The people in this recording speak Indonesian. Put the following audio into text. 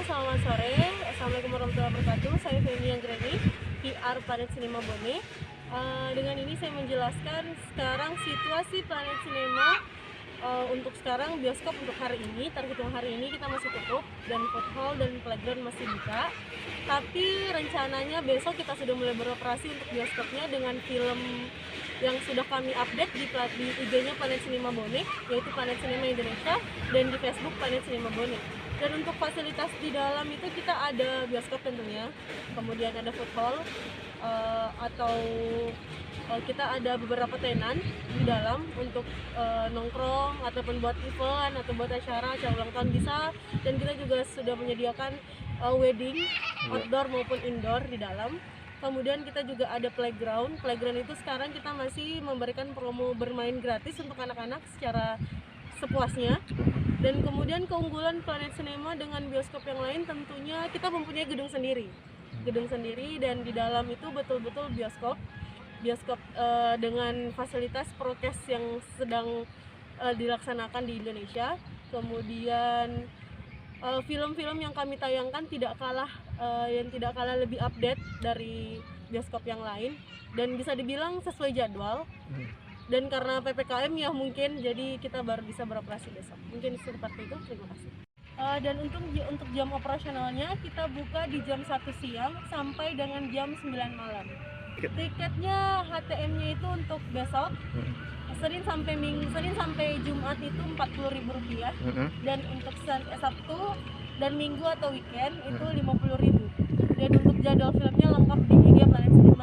selamat sore. Assalamualaikum warahmatullahi wabarakatuh. Saya Femi Anggreni, PR Planet Cinema Bone. Dengan ini saya menjelaskan sekarang situasi Planet Cinema. Untuk sekarang bioskop untuk hari ini, terhitung hari ini kita masih tutup dan food hall dan playground masih buka. Tapi rencananya besok kita sudah mulai beroperasi untuk bioskopnya dengan film yang sudah kami update di IG-nya Planet Cinema Bone, yaitu Planet Cinema Indonesia, dan di Facebook Planet Cinema Bone. Dan untuk fasilitas di dalam itu kita ada bioskop tentunya, kemudian ada food hall, atau kita ada beberapa tenan di dalam untuk nongkrong ataupun buat event atau buat acara ulang tahun bisa. Dan kita juga sudah menyediakan wedding outdoor maupun indoor di dalam. Kemudian kita juga ada playground itu sekarang kita masih memberikan promo bermain gratis untuk anak-anak secara sepuasnya. Dan kemudian keunggulan Planet Cinema dengan bioskop yang lain tentunya kita mempunyai gedung sendiri dan di dalam itu betul-betul bioskop dengan fasilitas prokes yang sedang dilaksanakan di Indonesia. Kemudian film-film yang kami tayangkan tidak kalah lebih update dari bioskop yang lain dan bisa dibilang sesuai jadwal. Dan karena PPKM ya mungkin jadi kita baru bisa beroperasi besok. Mungkin seperti itu. Terima kasih. Dan untuk jam operasionalnya kita buka di jam 1 siang sampai dengan jam 9 malam. Tiketnya HTM-nya itu untuk besok Senin sampai Jumat itu Rp40.000 dan untuk Sabtu dan Minggu atau weekend itu Rp50.000. Dan untuk jadwal filmnya lengkap di media Planet Cinema.